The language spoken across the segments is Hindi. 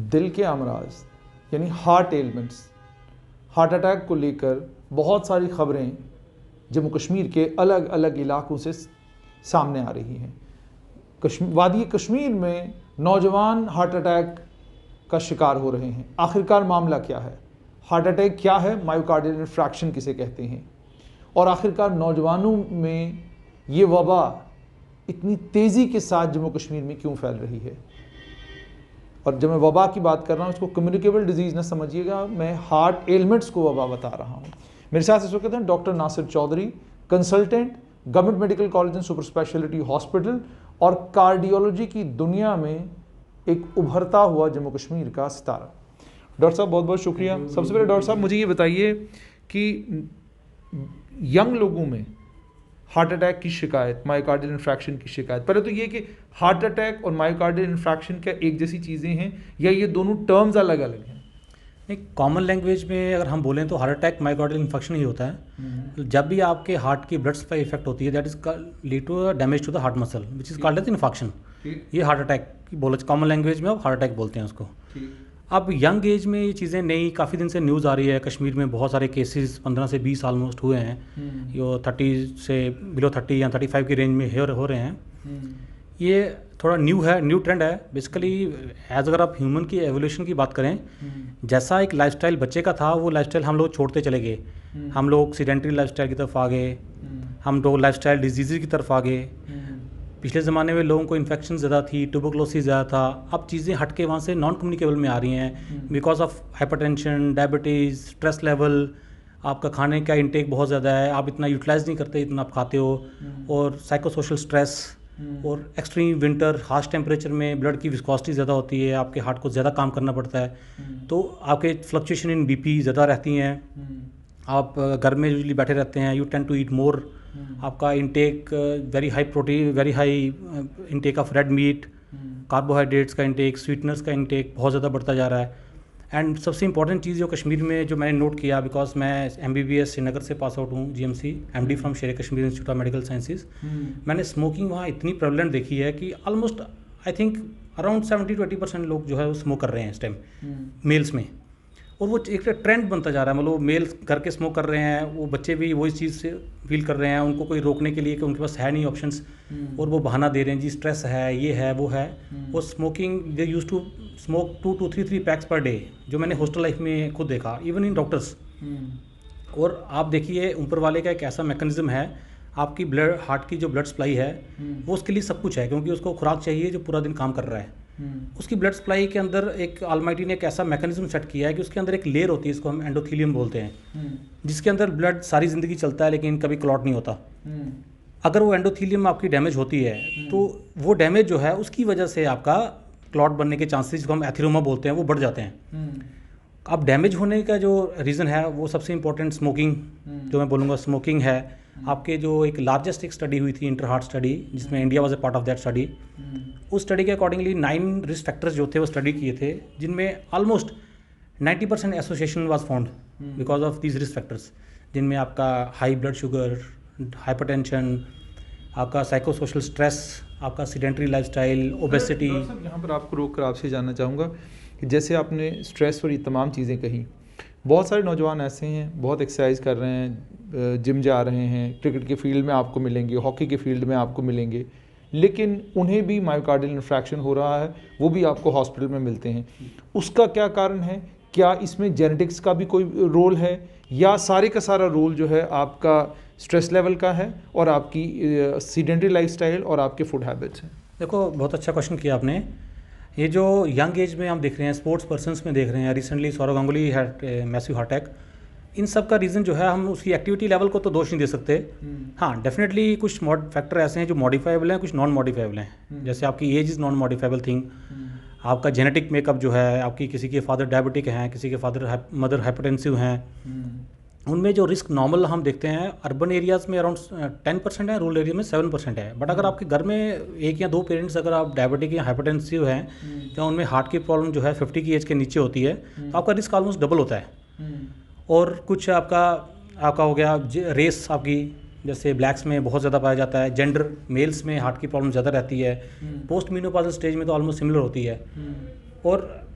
दिल के अमराज यानी हार्ट एलिमेंट्स, हार्ट अटैक को लेकर बहुत सारी खबरें जम्मू कश्मीर के अलग अलग इलाकों से सामने आ रही हैं। वादी कश्मीर में नौजवान हार्ट अटैक का शिकार हो रहे हैं। आखिरकार मामला क्या है? हार्ट अटैक क्या है? मायोकार्डियल इन्फ्रैक्शन किसे कहते हैं? और आखिरकार नौजवानों में ये वबा इतनी तेज़ी के साथ जम्मू कश्मीर में क्यों फैल रही है? और जब मैं वबा की बात कर रहा हूँ, इसको कम्युनिकेबल डिजीज़ ना समझिएगा, मैं हार्ट एलिमेंट्स को वबा बता रहा हूँ। मेरे साथ इस वक्त हैं doctor Nasir Chaudhary, consultant, government medical college and super speciality hospital और कार्डियोलॉजी की दुनिया में एक उभरता हुआ जम्मू कश्मीर का सितारा। डॉक्टर साहब बहुत बहुत शुक्रिया। सबसे पहले डॉक्टर साहब मुझे ये बताइए कि यंग लोगों में हार्ट अटैक की शिकायत, मायोकार्डियल इन्फ्रैक्शन की शिकायत, पहले तो ये कि हार्ट अटैक और मायोकार्डियल इन्फ्रैक्शन क्या एक जैसी चीज़ें हैं या ये दोनों टर्म्स अलग अलग हैं? एक कॉमन लैंग्वेज में अगर हम बोलें तो हार्ट अटैक मायोकार्डियल इन्फेक्शन ही होता है। जब भी आपके हार्ट की ब्लड सप्लाई इफेक्ट होती है, that is lead to damage to the heart muscle which is called as infection. ये हार्ट अटैक बोले कॉमन लैंग्वेज में आप हार्ट अटैक बोलते हैं उसको। अब यंग एज में ये चीज़ें नई काफ़ी दिन से न्यूज़ आ रही है। कश्मीर में बहुत सारे केसेस 15 से 20 ऑलमोस्ट हुए हैं, जो 30 से बिलो 30 या 35 की रेंज में हो रहे हैं। ये थोड़ा न्यू ट्रेंड है बेसिकली। एज अगर आप ह्यूमन की एवोल्यूशन की बात करें, जैसा एक लाइफस्टाइल बच्चे का था, वो लाइफस्टाइल हम लोग छोड़ते चले गए। हम लोग सीडेंटरी लाइफस्टाइल की तरफ आ गए, हम लोग लाइफस्टाइल डिजीज़ की तरफ आ गए। पिछले ज़माने में लोगों को इन्फेक्शन ज़्यादा थी, ट्यूबरकुलोसिस ज़्यादा था। अब चीज़ें हट के वहाँ से नॉन कम्युनिकेबल में आ रही हैं because of hypertension, diabetes, stress level, आपका खाने का इंटेक बहुत ज़्यादा है, आप इतना यूटिलाइज नहीं करते इतना आप खाते हो, और साइकोसोशल स्ट्रेस और एक्सट्रीम विंटर हार्श टेम्परेचर में ब्लड की विस्कोसिटी ज़्यादा होती है, आपके हार्ट को ज़्यादा काम करना पड़ता है, तो आपके फ्लक्चुएशन इन बीपी ज़्यादा रहती हैं। आप घर में यूजली बैठे रहते हैं, यू टेंड टू ईट मोर। आपका intake very high protein, very high intake of red meat, carbohydrates का इंटेक, स्वीटनर्स का इंटेक बहुत ज़्यादा बढ़ता जा रहा है। एंड सबसे इंपॉर्टेंट चीज़ जो कश्मीर में जो मैंने नोट किया, बिकॉज मैं MBBS श्रीनगर से पास आउट हूँ, GMC, MD फ्रॉम शेर Kashmir institute of medical sciences. मैंने स्मोकिंग वहाँ इतनी प्रेवलेंट देखी है कि almost I think around 70 to 80% लोग जो है वो स्मोक कर रहे हैं इस टाइम मेल्स में, और वो एक ट्रेंड बनता जा रहा है। मतलब मेल्स घर के स्मोक कर रहे हैं, वो बच्चे भी वही चीज़ से फील कर रहे हैं, उनको कोई रोकने के लिए कि उनके पास है नहीं ऑप्शंस, और वो बहाना दे रहे हैं जी स्ट्रेस है, ये है वो है। और smoking they use to smoke 2 to 3 packs per day, जो मैंने हॉस्टल लाइफ में खुद देखा, इवन इन डॉक्टर्स। और आप देखिए ऊपर वाले का एक ऐसा मैकेनिज्म है, आपकी ब्लड हार्ट की जो ब्लड सप्लाई है वो उसके लिए सब कुछ है, क्योंकि उसको खुराक चाहिए जो पूरा दिन काम कर रहा है। उसकी ब्लड सप्लाई के अंदर एक ऑलमाइटी ने एक ऐसा मैकेनिज्म सेट किया है कि उसके अंदर एक लेयर होती है, इसको हम एंडोथेलियम बोलते हैं, जिसके अंदर ब्लड सारी ज़िंदगी चलता है लेकिन कभी क्लॉट नहीं होता। अगर वो एंडोथेलियम आपकी डैमेज होती है तो वो डैमेज जो है उसकी वजह से आपका क्लॉट बनने के चांसेस, जिसको हम एथेरोमा बोलते हैं, वो बढ़ जाते हैं। अब डैमेज होने का जो रीज़न है वो सबसे इंपॉर्टेंट स्मोकिंग, जो मैं बोलूँगा स्मोकिंग है। आपके जो एक लार्जेस्ट एक स्टडी हुई थी, इंटर हार्ट स्टडी, जिसमें India was a part of that study. उस स्टडी के अकॉर्डिंगली 9 रिस्क फैक्टर्स जो थे वो स्टडी किए थे, जिनमें almost 90% association was found because of these risk factors, जिनमें आपका हाई ब्लड शुगर, हाइपरटेंशन, आपका साइकोसोशल स्ट्रेस, आपका सीडेंटरी लाइफस्टाइल, ओबेसिटी। यहाँ पर आपको रोक कर आपसे जानना चाहूँगा कि जैसे आपने स्ट्रेस और ये तमाम चीज़ें कही, बहुत सारे नौजवान ऐसे हैं, बहुत एक्सरसाइज कर रहे हैं, जिम जा रहे हैं, क्रिकेट के फील्ड में आपको मिलेंगे, हॉकी के फील्ड में आपको मिलेंगे, लेकिन उन्हें भी मायोकार्डियल इन्फ्रैक्शन हो रहा है, वो भी आपको हॉस्पिटल में मिलते हैं। उसका क्या कारण है? क्या इसमें जेनेटिक्स का भी कोई रोल है, या सारे का सारा रोल जो है आपका स्ट्रेस लेवल का है और आपकी सीडेंटरी लाइफस्टाइल और आपके फूड हैबिट्स हैं? देखो, बहुत अच्छा क्वेश्चन किया आपने। ये जो यंग एज में हम देख रहे हैं, स्पोर्ट्स पर्सन्स में देख रहे हैं, recently Sourav Ganguly had massive heart attack, इन सब का रीज़न जो है, हम उसकी एक्टिविटी लेवल को तो दोष नहीं दे सकते। हाँ, डेफिनेटली कुछ फैक्टर ऐसे हैं जो मॉडिफाइबल हैं, कुछ नॉन मॉडिफाइबल हैं। जैसे आपकी age is non modifiable thing, आपका जेनेटिक मेकअप जो है, आपकी किसी के फादर डायबिटिक हैं, किसी के मदर हाइपरटेंसिव हैं, उनमें जो रिस्क नॉर्मल हम देखते हैं अर्बन एरियाज़ में अराउंड 10% है, रूरल एरिया में 7% है। बट अगर आपके घर में 1 या 2 पेरेंट्स अगर आप डायबिटिक या हाइपरटेंसिव हैं, या उनमें हार्ट की प्रॉब्लम जो है 50 की एज के नीचे होती है, तो आपका रिस्क ऑलमोस्ट डबल होता है। और कुछ आपका हो गया रेस, आपकी जैसे ब्लैक्स में बहुत ज़्यादा पाया जाता है, जेंडर मेल्स में हार्ट की प्रॉब्लम ज़्यादा रहती है, पोस्ट मीनोपॉजल स्टेज में तो ऑलमोस्ट सिमिलर होती है। और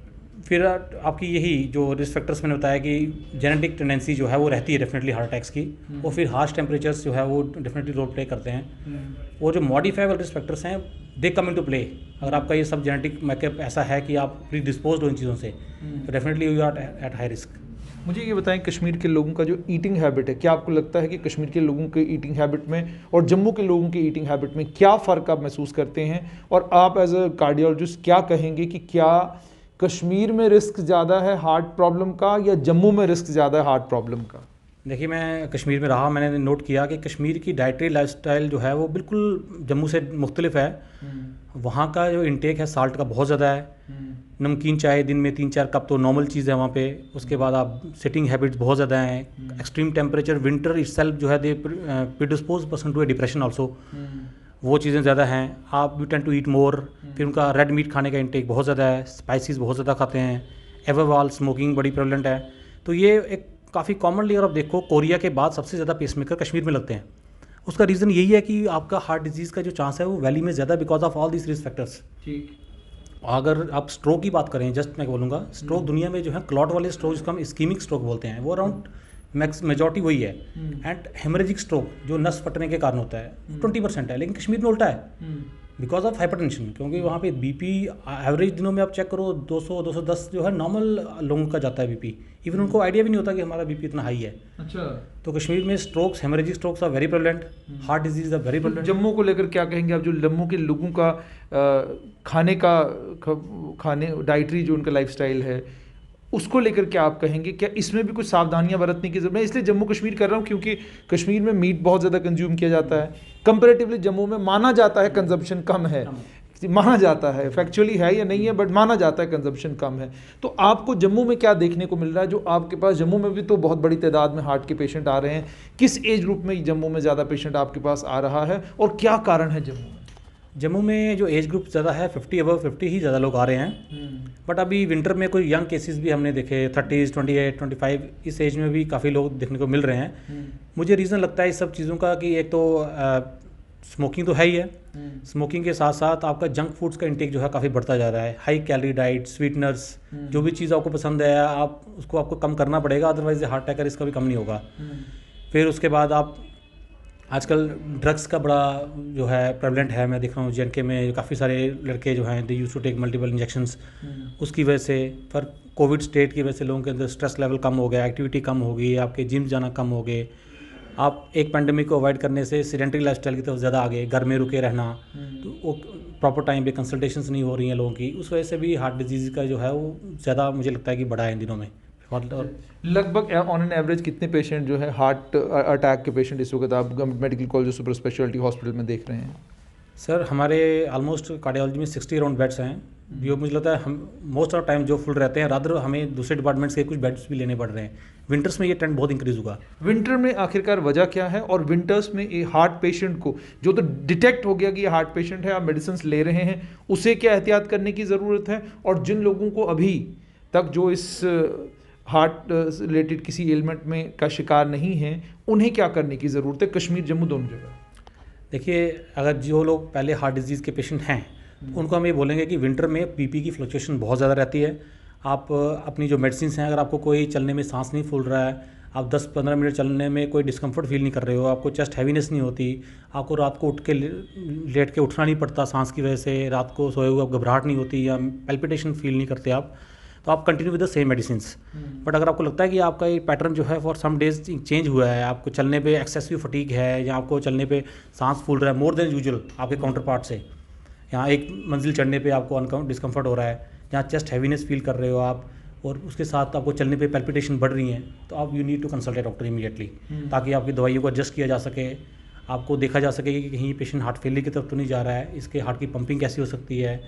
फिर आपकी यही जो रिस्क फैक्टर्स मैंने बताया कि जेनेटिक टेंडेंसी जो है वो रहती है डेफिनेटली हार्ट अटैक्स की, और फिर हार्श टेम्परेचर्स जो है वो डेफिनेटली रोल प्ले करते हैं। वो जो मॉडिफाइबल रिस्क फैक्टर्स हैं दे कम इनटू प्ले। अगर आपका ये सब जेनेटिक मैकअप ऐसा है कि आप प्री डिस्पोज्ड हो इन चीज़ों से, तो definitely you are at high risk. मुझे ये बताएं, कश्मीर के लोगों का जो ईटिंग हैबिट है, क्या आपको लगता है कि कश्मीर के लोगों के ईटिंग हैबिट में और जम्मू के लोगों की ईटिंग हैबिट में क्या फ़र्क आप महसूस करते हैं? और आप एज अ कार्डियोलॉजिस्ट क्या कहेंगे कि क्या कश्मीर में रिस्क ज़्यादा है हार्ट प्रॉब्लम का या जम्मू में रिस्क ज़्यादा है हार्ट प्रॉब्लम का? देखिए, मैं कश्मीर में रहा, मैंने नोट किया कि कश्मीर की डाइटरी लाइफस्टाइल जो है वो बिल्कुल जम्मू से मुख्तलिफ है। वहाँ का जो इंटेक है साल्ट का बहुत ज़्यादा है। नमकीन चाय दिन में 3-4 कप तो नॉर्मल चीज़ है वहाँ पे। उसके बाद आप सिटिंग हैबिट्स बहुत ज़्यादा हैं। एक्सट्रीम टेम्परेचर विंटर इटसेल्फ जो है they predispose person to a depression also, वो चीज़ें ज़्यादा हैं। आप you tend to eat more. फिर उनका रेड मीट खाने का इंटेक बहुत ज़्यादा है, स्पाइसेस बहुत ज़्यादा खाते हैं, एवरवाल स्मोकिंग बड़ी प्रेवलेंट है। तो ये एक काफ़ी कॉमनली अगर आप देखो, कोरिया के बाद सबसे ज़्यादा पेसमेकर कश्मीर में लगते हैं। उसका रीज़न यही है कि आपका हार्ट डिजीज़ का जो चांस है वो वैली में ज़्यादा because of all this risk factors. ठीक। अगर आप स्ट्रोक की बात करें, जस्ट मैं बोलूँगा, स्ट्रोक दुनिया में जो है क्लॉट वाले स्ट्रोक जिसको हम इस्कीमिक स्ट्रोक बोलते हैं, वो अराउंड मेजॉरिटी वही है। एंड हेमरेजिक स्ट्रोक जो नस फटने के कारण होता है 20% है, लेकिन कश्मीर में उल्टा है बिकॉज ऑफ हाइपरटेंशन। क्योंकि वहाँ पे बीपी एवरेज दिनों में आप चेक करो 200-210 जो है नॉर्मल लोगों का जाता है बीपी। इवन उनको आइडिया भी नहीं होता कि हमारा बीपी इतना हाई है। अच्छा। तो कश्मीर में strokes, haemorrhagic strokes are very prevalent, heart disease are very prevalent. Jammu को लेकर क्या कहेंगे आप? जो जम्मू के लोगों का खाने डाइटरी जो उनका लाइफस्टाइल है, उसको लेकर क्या आप कहेंगे? क्या इसमें भी कुछ सावधानियां बरतने की जरूरत है? इसलिए जम्मू कश्मीर कर रहा हूँ क्योंकि कश्मीर में मीट बहुत ज़्यादा कंज्यूम किया जाता है। कंपैरेटिवली जम्मू में माना जाता है कंजम्पशन कम है, माना जाता है, फैक्चुअली है या नहीं है, बट माना जाता है कंजम्पशन कम है। तो आपको जम्मू में क्या देखने को मिल रहा है? जो आपके पास जम्मू में भी तो बहुत बड़ी तादाद में हार्ट के पेशेंट आ रहे हैं, किस एज ग्रुप में जम्मू में ज़्यादा पेशेंट आपके पास आ रहा है और क्या कारण है जम्मू में? जम्मू में जो एज ग्रुप ज़्यादा है 50 अबव 50 ही ज़्यादा लोग आ रहे हैं। बट अभी विंटर में कोई यंग केसेस भी हमने देखे 30s, 28, 25 इस एज में भी काफ़ी लोग देखने को मिल रहे हैं। मुझे रीज़न लगता है इस सब चीज़ों का कि एक तो स्मोकिंग तो है ही है, स्मोकिंग के साथ साथ आपका जंक फूड्स का इंटेक जो है काफ़ी बढ़ता जा रहा है। हाई कैलोरी डाइट, स्वीटनर्स, जो भी चीज़ आपको पसंद है आपको कम करना पड़ेगा, अदरवाइज हार्ट अटैक का रिस्क कभी कम नहीं होगा। फिर उसके बाद आप आजकल ड्रग्स का बड़ा जो है प्रेवलेंट है। मैं देख रहा हूँ JNK में काफ़ी सारे लड़के जो हैं they used to take multiple injections. उसकी वजह से पर कोविड स्टेट की वजह से लोगों के अंदर स्ट्रेस लेवल कम हो गया, एक्टिविटी कम हो गई, आपके जिम जाना कम हो गए। आप एक पैंडेमिक को अवॉइड करने से सेडेंटरी लाइफस्टाइल की तरफ ज़्यादा आ गए, घर में रुके रहना, तो वो प्रॉपर टाइम पे कंसल्टेशंस नहीं हो रही हैं लोगों की, उस वजह से भी हार्ट डिजीज़ का जो है वो ज़्यादा मुझे लगता है कि बढ़ा है इन दिनों में। लगभग ऑन एन एवरेज कितने पेशेंट जो है हार्ट अटैक के पेशेंट इस वक्त आप government medical college super speciality hospital में देख रहे हैं? सर हमारे ऑलमोस्ट कार्डियोलॉजी में 60 अराउंड बेड्स हैं, जो मुझे लगता है हम मोस्ट ऑफ टाइम जो फुल रहते हैं, रादर हमें दूसरे डिपार्टमेंट्स के कुछ बेड्स भी लेने पड़ रहे हैं। विंटर्स में ये ट्रेंड बहुत इंक्रीज होगा। विंटर में आखिरकार वजह क्या है? और विंटर्स में ये हार्ट पेशेंट को जो तो डिटेक्ट हो गया कि ये हार्ट पेशेंट है, आप मेडिसिन ले रहे हैं, उसे क्या एहतियात करने की ज़रूरत है? और जिन लोगों को अभी तक जो इस हार्ट रिलेटेड किसी एलिमेंट में का शिकार नहीं है, उन्हें क्या करने की ज़रूरत है कश्मीर जम्मू दोनों जगह? देखिए, अगर जो लोग पहले हार्ट डिजीज़ के पेशेंट हैं तो उनको हम ये बोलेंगे कि विंटर में बीपी की फ्लक्चुएशन बहुत ज़्यादा रहती है। आप अपनी जो मेडिसिन हैं, अगर आपको कोई चलने में सांस नहीं फूल रहा है, आप 10-15 मिनट चलने में कोई डिस्कम्फर्ट फील नहीं कर रहे हो, आपको चेस्ट हैवीनेस नहीं होती, आपको रात को उठ के लेट के उठना नहीं पड़ता सांस की वजह से, रात को सोए हुए घबराहट नहीं होती या पैल्पिटेशन फील नहीं करते आप, तो आप continue with the same medicines. But अगर आपको लगता है कि आपका ये पैटर्न जो है फॉर सम डेज चेंज हुआ है, आपको चलने पे एक्सेसिव फटीग है या आपको चलने पे सांस फूल रहा है मोर देन यूजुअल आपके काउंटर पार्ट से, यहाँ एक मंजिल चढ़ने पे आपको डिस्कम्फर्ट हो रहा है, जहाँ चेस्ट हैवीनेस फील कर रहे हो आप, और उसके साथ आपको चलने पे पैल्पिटेशन बढ़ रही हैं, तो आप you need to consult a doctor immediately, ताकि आपकी दवाइयों को एडजस्ट किया जा सके, आपको देखा जा सके कि कहीं पेशेंट हार्ट फेलियर की तरफ तो नहीं जा रहा है, इसके हार्ट की पंपिंग कैसी हो सकती है,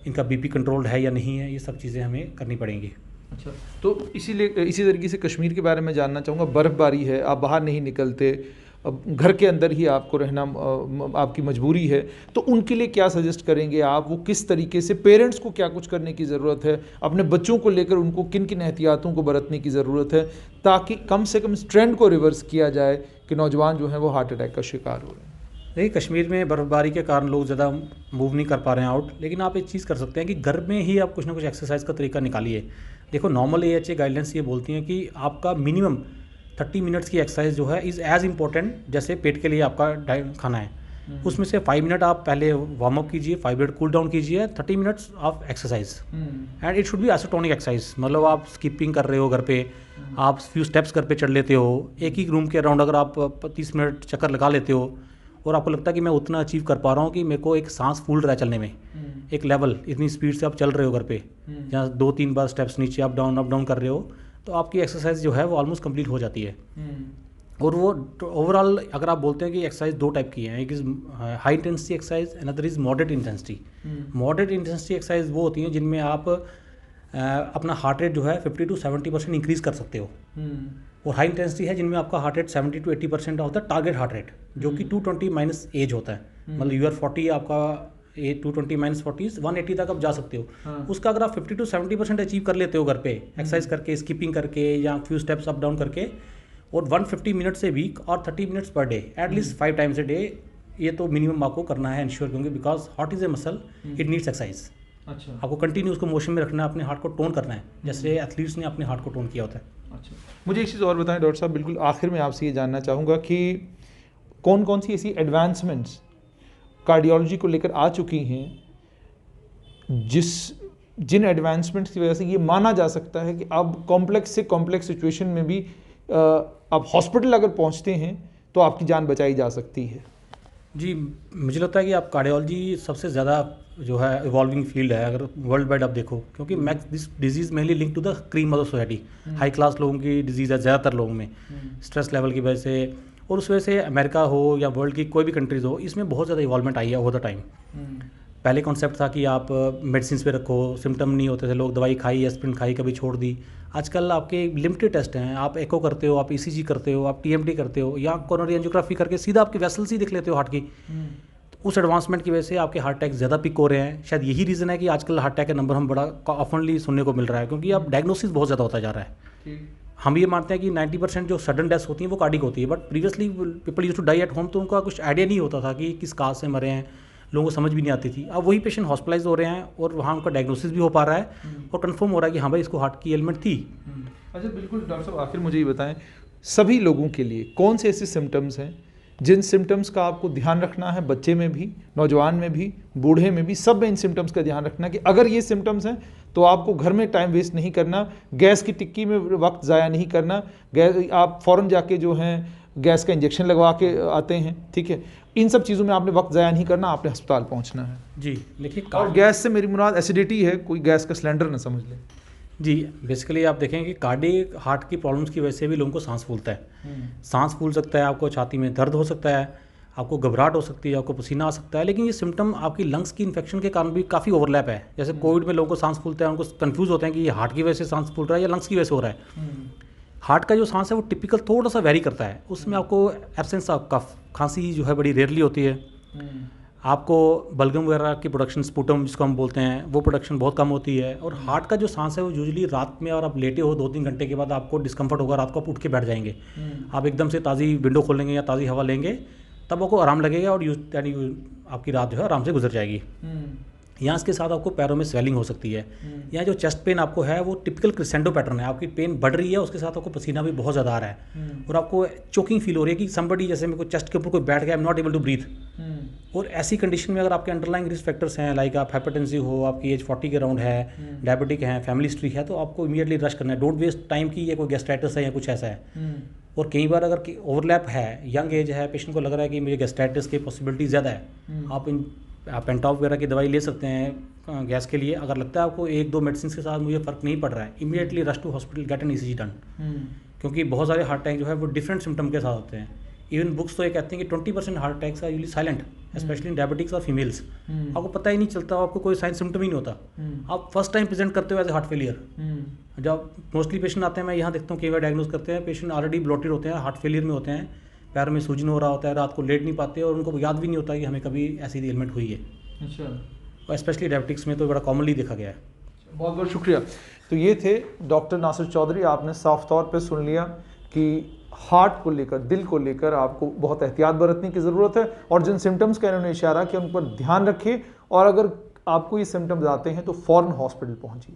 इनका बीपी कंट्रोल्ड है या नहीं है, ये सब चीज़ें हमें करनी पड़ेंगी। अच्छा, तो इसीलिए इसी तरीके से कश्मीर के बारे में जानना चाहूँगा। बर्फ़बारी है, आप बाहर नहीं निकलते, अब घर के अंदर ही आपको रहना आपकी मजबूरी है, तो उनके लिए क्या सजेस्ट करेंगे आप? वो किस तरीके से, पेरेंट्स को क्या कुछ करने की ज़रूरत है, अपने बच्चों को लेकर उनको किन किन एहतियातों को बरतने की ज़रूरत है, ताकि कम से कम इस ट्रेंड को रिवर्स किया जाए कि नौजवान जो हैं वो हार्ट अटैक का शिकार हो रहे हैं? देखिए कश्मीर में बर्फ़बारी के कारण लोग ज़्यादा मूव नहीं कर पा रहे हैं आउट, लेकिन आप एक चीज़ कर सकते हैं कि घर में ही आप कुछ ना कुछ एक्सरसाइज का तरीका निकालिए। देखो नॉर्मल AHA गाइडलाइंस ये बोलती हैं कि आपका मिनिमम 30 मिनट्स की एक्सरसाइज जो है इज़ एज इम्पॉर्टेंट जैसे पेट के लिए आपका डाइट खाना है। उसमें से 5 मिनट आप पहले वार्म अप कीजिए, 5 मिनट कूल डाउन कीजिए, 30 minutes of exercise and it should be isotonic exercise. मतलब आप स्किपिंग कर रहे हो घर पे, आप फ्यू स्टेप्स घर पे चढ़ लेते हो, एक ही रूम के अराउंड अगर आप 30 मिनट चक्कर लगा लेते हो और आपको लगता है कि मैं उतना अचीव कर पा रहा हूँ कि मेरे को एक सांस फूल रहा है चलने में, एक लेवल इतनी स्पीड से आप चल रहे हो घर पे, जहाँ 2-3 बार स्टेप्स नीचे अप डाउन कर रहे हो, तो आपकी एक्सरसाइज जो है वो ऑलमोस्ट कंप्लीट हो जाती है। और वो ओवरऑल अगर आप बोलते हैं कि एक्सरसाइज 2 टाइप की हैं, एक is high intensity exercise, another is moderate intensity. Moderate intensity exercise वो होती हैं जिनमें आप अपना हार्ट रेट जो है 50 to 70% इंक्रीज़ कर सकते हो, और हाई इंटेंसिटी है जिनमें आपका हार्ट रेट 70 to 80% होता है टारगेट हार्ट रेट, जो कि 220 माइनस एज होता है। मतलब यूआर 40, आपका 220 माइनस 40 180 तक आप जा सकते हो। उसका अगर आप 50 to 70% अचीव कर लेते हो घर पे एक्सरसाइज करके, स्किपिंग करके या फ्यू स्टेप्स अप डाउन करके, और 150 मिनट से वीक और 30 minutes per day, at least 5 times a day, ये तो मिनिमम आपको करना है इंश्योर, क्योंकि because heart is a muscle, it needs exercise. अच्छा, आपको कंटिन्यू उसको मोशन में रखना है, अपने हार्ट को टोन करना है, जैसे एथलीट्स ने अपने हार्ट को टोन किया होता है। अच्छा, मुझे एक चीज़ और बताएं डॉक्टर साहब, बिल्कुल आखिर में आपसे ये जानना चाहूँगा कि कौन कौन सी ऐसी एडवांसमेंट्स कार्डियोलॉजी को लेकर आ चुकी हैं जिन एडवांसमेंट्स की वजह से ये माना जा सकता है कि अब कॉम्प्लेक्स से कॉम्प्लेक्स सिचुएशन में भी अब हॉस्पिटल अगर पहुंचते हैं तो आपकी जान बचाई जा सकती है। जी, मुझे लगता है कि आप कार्डियोलॉजी सबसे ज़्यादा जो है इवॉल्विंग फील्ड है अगर वर्ल्ड वाइड आप देखो, क्योंकि max this disease mainly link to the cream of the society. High class लोगों की डिजीज़ है ज़्यादातर लोगों में, स्ट्रेस लेवल की वजह से, और उस वजह से अमेरिका हो या वर्ल्ड की कोई भी कंट्रीज़ हो, इसमें बहुत ज़्यादा इवॉल्वमेंट आई है ओवर द टाइम। पहले कॉन्सेप्ट था कि आप मेडिसिन पे रखो, सिम्टम नहीं होते थे, लोग दवाई खाई, एस्पिरिन खाई, कभी छोड़ दी। आजकल आपके लिमिटेड टेस्ट हैं, आप एको करते हो, आप ECG करते हो, आप TMT करते हो, या कोरोनरी एंजियोग्राफी करके सीधा आपकी वेसल्स ही देख लेते हो हार्ट की। तो उस एडवांसमेंट की वजह से आपके हार्ट अटैक ज़्यादा पिक हो रहे हैं। शायद यही रीज़न है कि आजकल हार्ट अटैक का नंबर हम बड़ा ऑफनली सुनने को मिल रहा है, क्योंकि अब डायग्नोसिस बहुत ज़्यादा होता जा रहा है। हम ये मानते हैं कि 90% जो सडन डेथ्स होती हैं वो कार्डिक होती है, but previously people used to die at home, तो उनका कुछ आइडिया नहीं होता था कि किस काज से मरे हैं, लोगों को समझ भी नहीं आती थी। अब वही पेशेंट हॉस्पिटलाइज हो रहे हैं और वहाँ उनका डायग्नोसिस भी हो पा रहा है और कंफर्म हो रहा है कि हाँ भाई इसको हार्ट की एलिमेंट थी। अच्छा, बिल्कुल डॉक्टर साहब, आखिर मुझे ये बताएं, सभी लोगों के लिए कौन से ऐसे सिम्टम्स हैं जिन सिम्टम्स का आपको ध्यान रखना है, बच्चे में भी, नौजवान में भी, बूढ़े में भी, सब में इन सिम्टम्स का ध्यान रखना कि अगर ये सिम्टम्स हैं तो आपको घर में टाइम वेस्ट नहीं करना, गैस की टिक्की में वक्त ज़ाया नहीं करना, गैस आप फ़ौरन जाके जो हैं गैस का इंजेक्शन लगवा के आते हैं, ठीक है, इन सब चीज़ों में आपने वक्त ज़ाया नहीं करना, आपने अस्पताल पहुंचना है। जी, देखिए, और गैस से मेरी मुराद एसिडिटी है, कोई गैस का सिलेंडर ना समझ ले। जी, बेसिकली आप देखें कि कार्डिक हार्ट की प्रॉब्लम्स की वजह से भी लोगों को सांस फूलता है। सांस फूल सकता है, आपको छाती में दर्द हो सकता है, आपको घबराहट हो सकती है, आपको पसीना आ सकता है, लेकिन ये सिम्टम आपकी लंग्स की इन्फेक्शन के कारण भी काफ़ी ओवरलैप है। जैसे कोविड में लोगों को सांस फूलता है, उनको कंफ्यूज होते हैं कि ये हार्ट की वजह से सांस फूल रहा है या लंग्स की वजह से हो रहा है। हार्ट का जो सांस है वो टिपिकल थोड़ा सा वेरी करता है, उसमें आपको एब्सेंस ऑफ कफ, खांसी जो है बड़ी रेयरली होती है, आपको बलगम वगैरह की प्रोडक्शन, स्पूटम जिसको हम बोलते हैं, वो प्रोडक्शन बहुत कम होती है। और हार्ट का जो सांस है वो यूजुअली रात में, और आप लेटे हो 2-3 घंटे के बाद आपको डिस्कम्फर्ट होगा, रात को आप उठ के बैठ जाएंगे, आप एकदम से ताज़ी विंडो खोलेंगे या ताज़ी हवा लेंगे, तब आपको आराम लगेगा और यानी आपकी रात जो है आराम से गुजर जाएगी। यहाँ इसके साथ आपको पैरों में स्वेलिंग हो सकती है। यहाँ जो चेस्ट पेन आपको है वो टिपिकल क्रिसेंडो पैटर्न है, आपकी पेन बढ़ रही है, उसके साथ आपको पसीना भी बहुत ज़्यादा आ रहा है, और आपको चोकिंग फील हो रही है कि समबडी जैसे मेरे को चेस्ट के ऊपर कोई बैठ गया, I am not able to breathe. और ऐसी कंडीशन में अगर आपके अंडरलाइंग रिस्क फैक्टर्स हैं, लाइक आप हाइपरटेंसिव हो, आपकी एज 40 के अराउंड है, डायबिटिक है, फैमिली हिस्ट्री है, तो आपको इमीडिएटली रश करना है। डोंट वेस्ट टाइम की ये कोई गैस्ट्राइटिस है या कुछ ऐसा है। और कई बार अगर ओवरलैप है, यंग एज है, पेशेंट को लग रहा है कि मुझे गैस्ट्राइटिस की पॉसिबिलिटी ज़्यादा है, आप पेंटॉप वगैरह की दवाई ले सकते हैं गैस के लिए। अगर लगता है आपको 1-2 मेडिसिन के साथ मुझे फ़र्क नहीं पड़ रहा है, immediately rush to hospital, get an ECG done, क्योंकि बहुत सारे हार्ट अटैक जो है वो डिफरेंट सिम्टम के साथ होते हैं। इवन बुक्स तो ये कहते हैं कि 20% heart attacks are usually silent, especially in diabetics और फीमेल्स। आपको पता ही नहीं चलता, आपको कोई साइन सिम्टम ही नहीं होता, आप फर्स्ट टाइम प्रेजेंट करते हो एज ए हार्ट फेलियर। जब मोस्टली पेशेंट आते हैं, मैं यहाँ देखता हूँ कई बार डायग्नोज करते हैं, पेशेंट ऑलरेडी ब्लॉटेड होते हैं, हार्ट फेलियर में होते हैं, पैर में सूजन हो रहा होता है, रात को लेट नहीं पाते और उनको याद भी नहीं होता कि हमें कभी ऐसी एलिमेंट हुई है। अच्छा, और स्पेशली डायबिटिक्स में तो बड़ा कॉमनली देखा गया है। बहुत बहुत शुक्रिया। तो ये थे डॉक्टर नासिर चौधरी, आपने साफ तौर पे सुन लिया कि हार्ट को लेकर, दिल को लेकर आपको बहुत एहतियात बरतने की ज़रूरत है, और जिन सिम्टम्स का इन्होंने इशारा किया उन पर ध्यान रखिए, और अगर आपको ये सिम्टम्स आते हैं तो फ़ौरन हॉस्पिटल पहुंचिए।